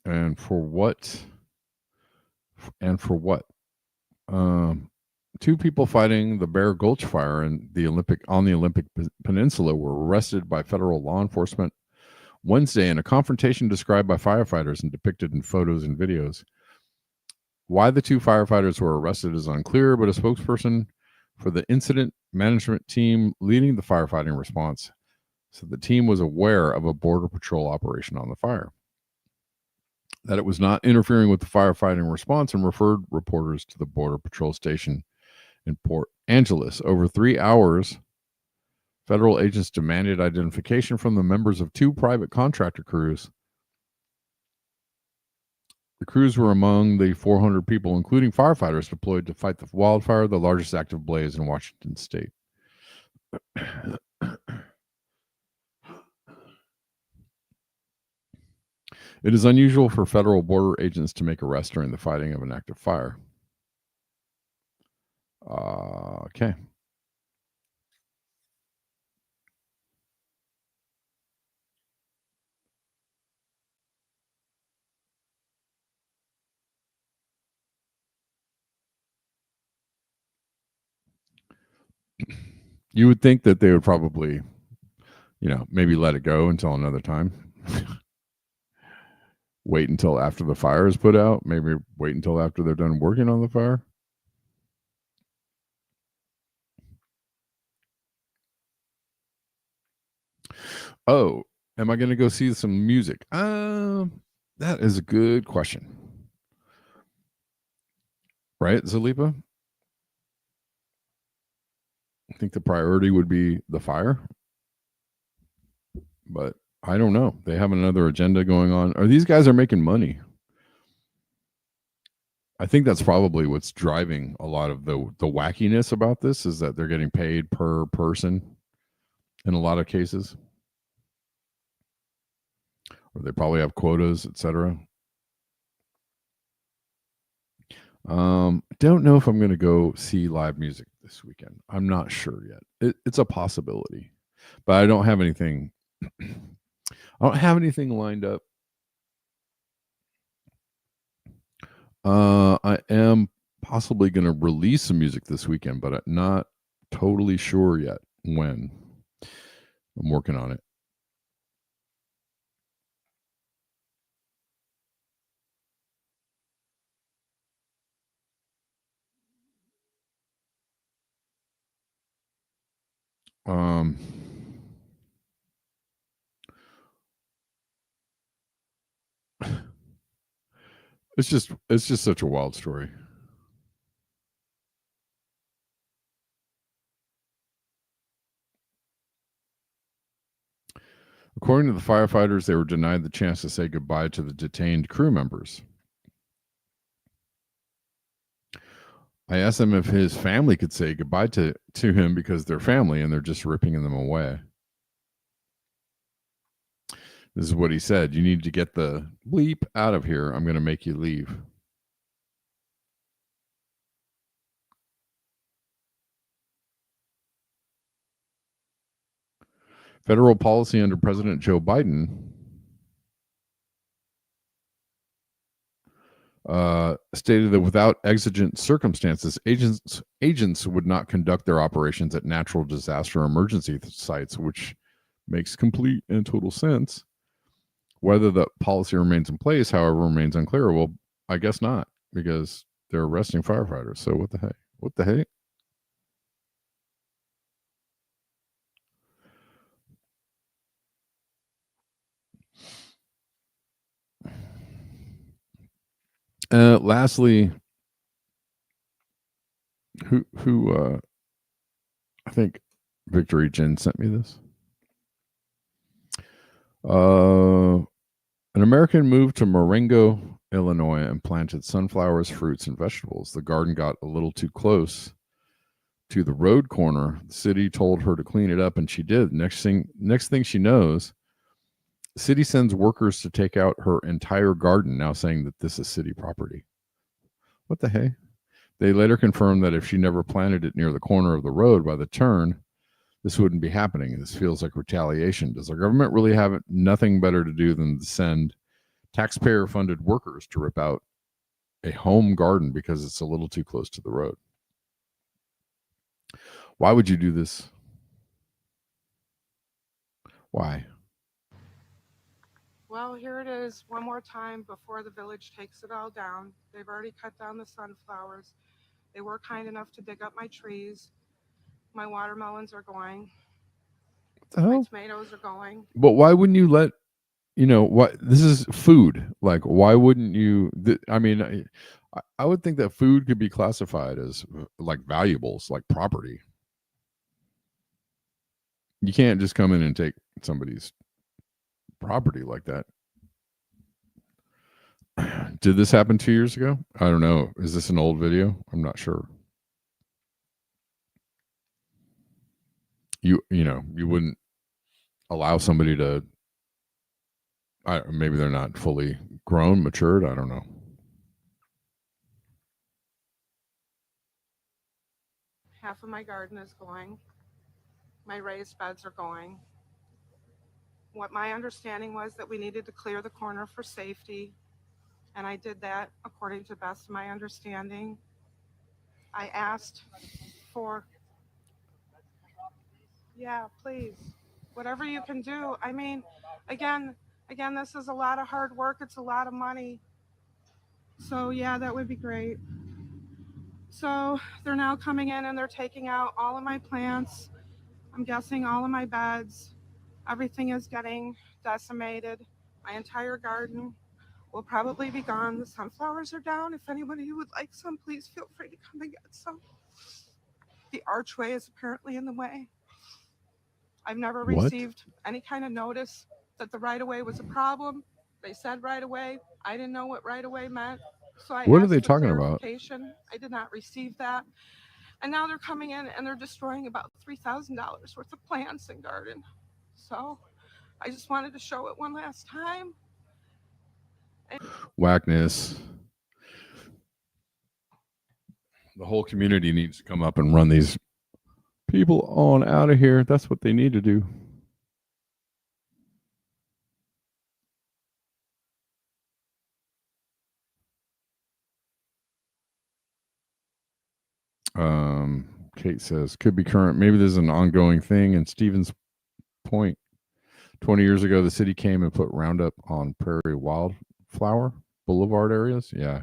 And for what? And for what? Two people fighting the Bear Gulch fire on the Olympic Peninsula were arrested by federal law enforcement Wednesday in a confrontation described by firefighters and depicted in photos and videos. Why the two firefighters were arrested is unclear, but a spokesperson for the incident management team leading the firefighting response said the team was aware of a Border Patrol operation on the fire, that it was not interfering with the firefighting response, and referred reporters to the Border Patrol station in Port Angeles. Over 3 hours, federal agents demanded identification from the members of two private contractor crews. The crews were among the 400 people, including firefighters, deployed to fight the wildfire, the largest active blaze in Washington state. It is unusual for federal border agents to make arrests during the fighting of an active fire. Okay. You would think that they would probably, maybe let it go until another time. Wait until after the fire is put out. Maybe wait until after they're done working on the fire. Oh, am I going to go see some music? That is a good question. Right, Zalipa? I think the priority would be the fire. But I don't know. They have another agenda going on. Or these guys are making money. I think that's probably what's driving a lot of the wackiness about this, is that they're getting paid per person in a lot of cases. Or they probably have quotas, etc. Don't know if I'm going to go see live music this weekend. I'm not sure yet. It's a possibility, but I don't have anything. I don't have anything lined up. I am possibly going to release some music this weekend, but I'm not totally sure yet when. I'm working on it. It's just such a wild story. According to the firefighters, they were denied the chance to say goodbye to the detained crew members. I asked him if his family could say goodbye to him because they're family and they're just ripping them away. This is what he said. You need to get the bleep out of here. I'm going to make you leave. Federal policy under President Joe Biden stated that without exigent circumstances, agents would not conduct their operations at natural disaster emergency sites, which makes complete and total sense. Whether the policy remains in place, however, remains unclear. Well, I guess not, because they're arresting firefighters. So what the heck? What the heck? Lastly, who I think Victory Jen sent me this. An American moved to Marengo, Illinois, and planted sunflowers, fruits, and vegetables. The garden got a little too close to the road corner. The city told her to clean it up, and she did. Next thing she knows, City sends workers to take out her entire garden, now saying that this is city property. What the hey? They later confirmed that if she never planted it near the corner of the road by the turn, this wouldn't be happening. This feels like retaliation. Does our government really have nothing better to do than to send taxpayer-funded workers to rip out a home garden because it's a little too close to the road? Why would you do this? Why? Well, here it is one more time before the village takes it all down. They've already cut down the sunflowers. They were kind enough to dig up my trees. My watermelons are going. What the hell? My tomatoes are going. But why wouldn't you let, what this is food? Like, why wouldn't you? I mean, I would think that food could be classified as like valuables, like property. You can't just come in and take somebody's property like that. Did this happen 2 years ago? I don't know. Is this an old video? I'm not sure. You wouldn't allow somebody to, maybe they're not fully grown, matured. I don't know. Half of my garden is going. My raised beds are going. What my understanding was that we needed to clear the corner for safety, and I did that according to the best of my understanding. I asked for, yeah, please, whatever you can do. I mean, again, this is a lot of hard work. It's a lot of money. So yeah, that would be great. So they're now coming in and they're taking out all of my plants. I'm guessing all of my beds. Everything is getting decimated. My entire garden will probably be gone. The sunflowers are down. If anybody would like some, please feel free to come and get some. The archway is apparently in the way. I've never received any kind of notice that the right-of-way was a problem. They said right-of-way. I didn't know what right-of-way meant. So I What are asked they for talking about? clarification. I did not receive that. And now they're coming in and they're destroying about $3,000 worth of plants and garden. So I just wanted to show it one last time. Whackness. The whole community needs to come up and run these people on out of here. That's what they need to do. Kate says, could be current. Maybe there's an ongoing thing. And Stephen's point, 20 years ago, the city came and put Roundup on prairie wildflower boulevard areas. Yeah.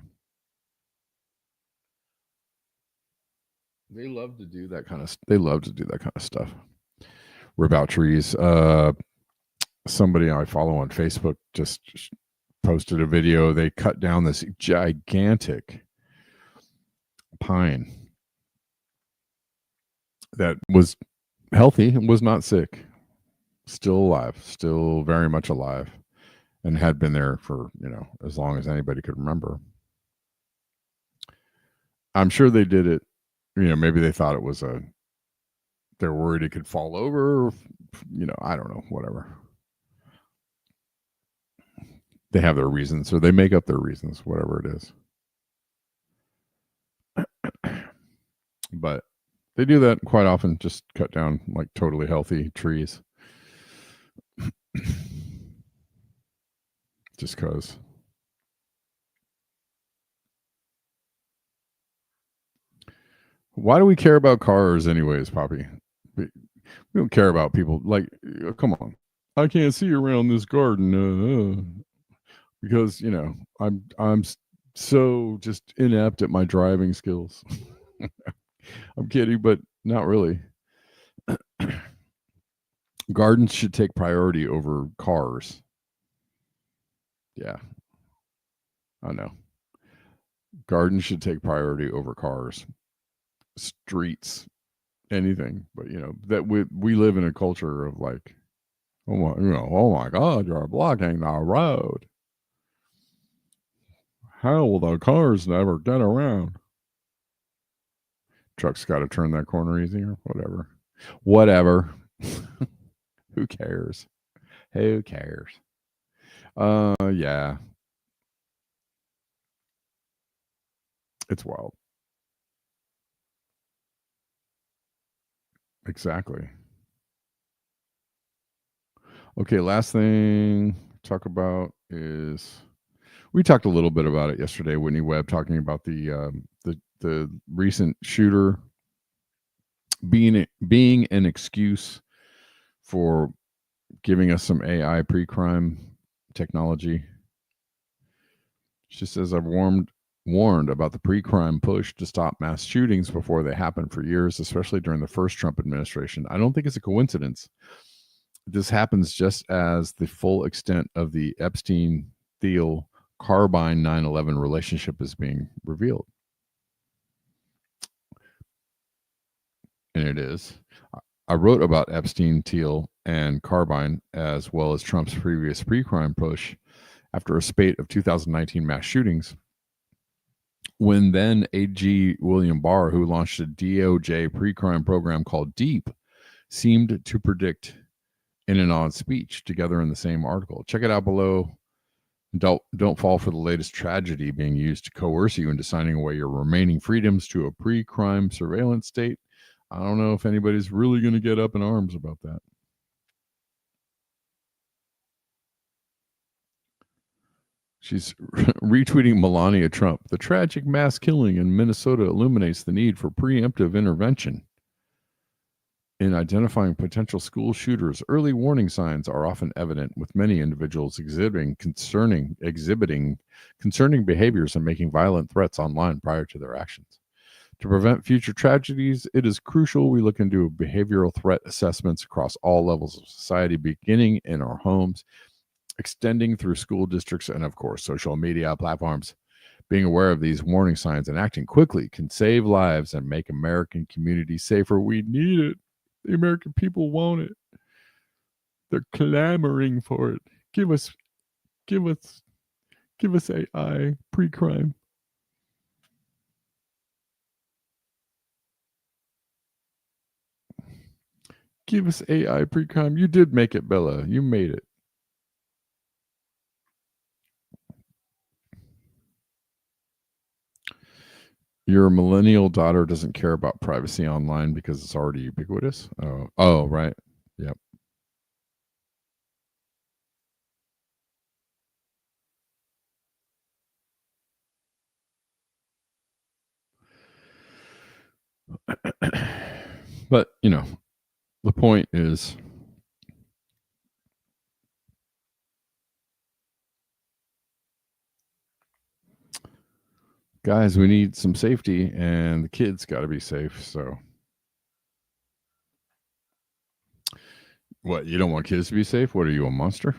They love to do that kind of stuff. Rip out trees. Somebody I follow on Facebook just posted a video. They cut down this gigantic pine that was healthy and was not sick, still alive, still very much alive, and had been there for as long as anybody could remember. I'm sure they did it, maybe they thought it was they're worried it could fall over, I don't know, whatever. They have their reasons, or they make up their reasons, whatever it is. But they do that quite often, just cut down like totally healthy trees. Just because. Why do we care about cars anyways, Poppy? We don't care about people. Like, come on. I can't see around this garden because, I'm so just inept at my driving skills. I'm kidding, but not really. Gardens should take priority over cars. Yeah. I know. Gardens should take priority over cars, streets, anything. But that we live in a culture of like, oh my God, you're blocking the road. How will the cars never get around? Truck's got to turn that corner easier. Whatever. Who cares? Yeah, it's wild. Exactly. Okay, last thing to talk about is we talked a little bit about it yesterday. Whitney Webb talking about the recent shooter being an excuse for giving us some AI pre-crime technology. She says, I've warned about the pre-crime push to stop mass shootings before they happen for years, especially during the first Trump administration. I don't think it's a coincidence. This happens just as the full extent of the Epstein Thiel Carbine 9/11 relationship is being revealed. And it is. I wrote about Epstein, Thiel, and Carbine, as well as Trump's previous pre-crime push after a spate of 2019 mass shootings, when then AG William Barr, who launched a DOJ pre-crime program called DEEP, seemed to predict in an odd speech together in the same article. Check it out below. Don't fall for the latest tragedy being used to coerce you into signing away your remaining freedoms to a pre-crime surveillance state. I don't know if anybody's really going to get up in arms about that. She's retweeting Melania Trump. The tragic mass killing in Minnesota illuminates the need for preemptive intervention in identifying potential school shooters. Early warning signs are often evident, with many individuals exhibiting concerning behaviors and making violent threats online prior to their actions. To prevent future tragedies, it is crucial we look into behavioral threat assessments across all levels of society, beginning in our homes, extending through school districts, and of course, social media platforms. Being aware of these warning signs and acting quickly can save lives and make American communities safer. We need it. The American people want it. They're clamoring for it. Give us AI pre-crime. Give us AI pre-crime. You did make it, Bella. You made it. Your millennial daughter doesn't care about privacy online because it's already ubiquitous. Oh, right. Yep. But, the point is, guys, we need some safety, and the kids got to be safe. So, what? You don't want kids to be safe? What are you, a monster?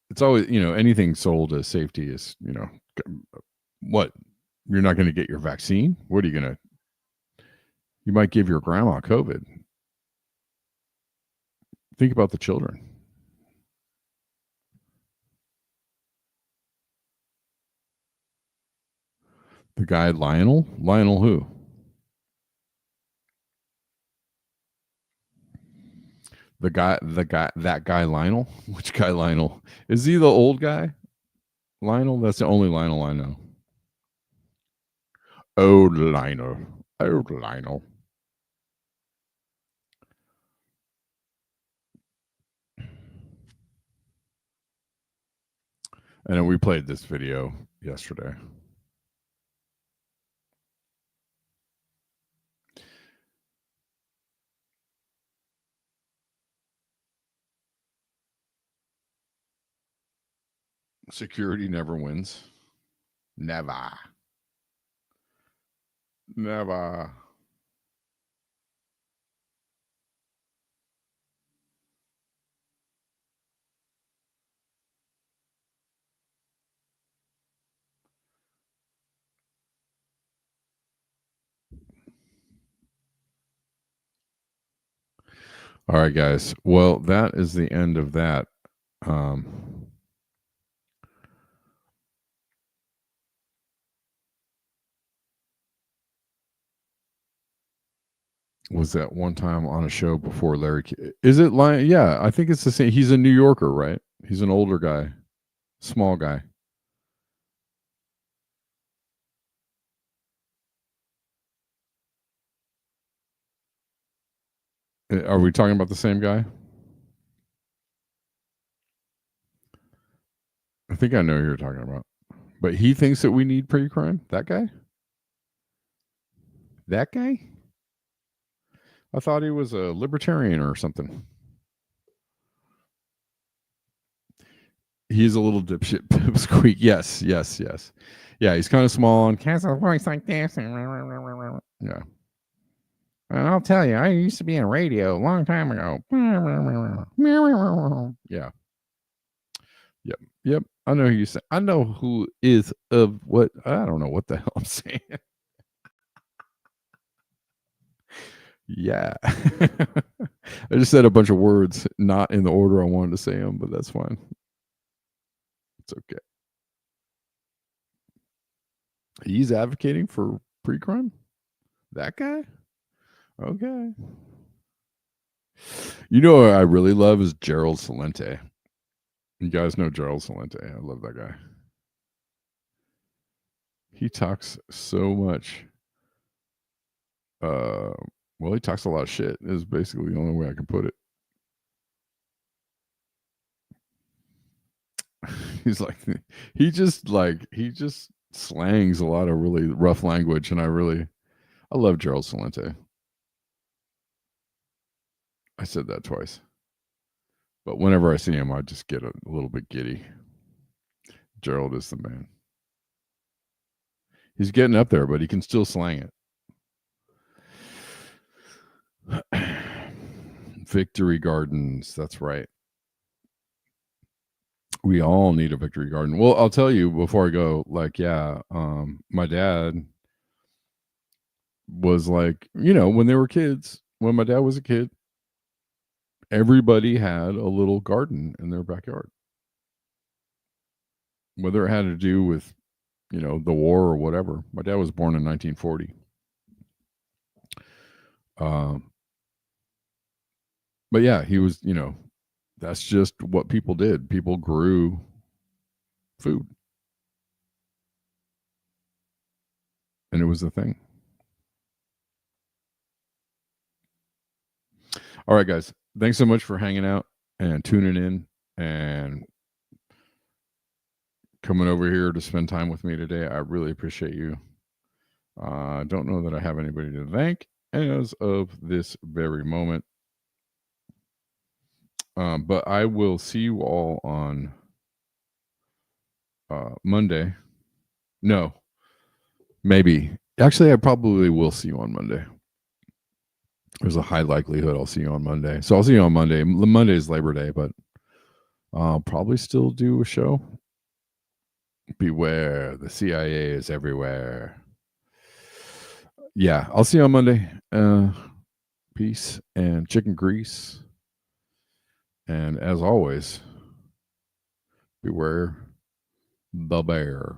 It's always, anything sold as safety is, what? You're not going to get your vaccine? What are you going to? You might give your grandma COVID. Think about the children. The guy Lionel? Lionel who? That guy Lionel? Which guy Lionel? Is he the old guy? Lionel? That's the only Lionel I know. Old Lionel. Old Lionel. And then we played this video yesterday. Security never wins. Never. Never. All right, guys. Well, that is the end of that. was that one time on a show before Larry. Is it like, yeah, I think it's the same. He's a New Yorker, right? He's an older guy, small guy. Are we talking about the same guy? I think I know who you're talking about. But he thinks that we need pre-crime? That guy? That guy? I thought he was a libertarian or something. He's a little dipshit pipsqueak. Yes. Yeah, he's kind of small and has a voice like this. Yeah. And I'll tell you, I used to be in radio a long time ago. Yeah. Yep. I know who you say. I know who is of what. I don't know what the hell I'm saying. Yeah. I just said a bunch of words not in the order I wanted to say them, but that's fine. It's okay. He's advocating for pre-crime? That guy? Okay. You know what I really love is Gerald Celente. You guys know Gerald Celente. I love that guy. He talks so much. Well, he talks a lot of shit is basically the only way I can put it. He's like, he just slangs a lot of really rough language, and I love Gerald Celente. I said that twice. But whenever I see him, I just get a little bit giddy. Gerald is the man. He's getting up there, but he can still slang it. Victory gardens. That's right. We all need a victory garden. Well, I'll tell you before I go, my dad was like, when they were kids, when my dad was a kid, everybody had a little garden in their backyard. Whether it had to do with, the war or whatever. My dad was born in 1940. But yeah, he was, that's just what people did. People grew food. And it was the thing. All right, guys. Thanks so much for hanging out and tuning in and coming over here to spend time with me today. I really appreciate you. I don't know that I have anybody to thank as of this very moment. But I will see you all on Monday. No, maybe. Actually, I probably will see you on Monday. There's a high likelihood I'll see you on Monday. So I'll see you on Monday. Monday is Labor Day, but I'll probably still do a show. Beware, the CIA is everywhere. Yeah, I'll see you on Monday. Peace and chicken grease. And as always, beware the bear.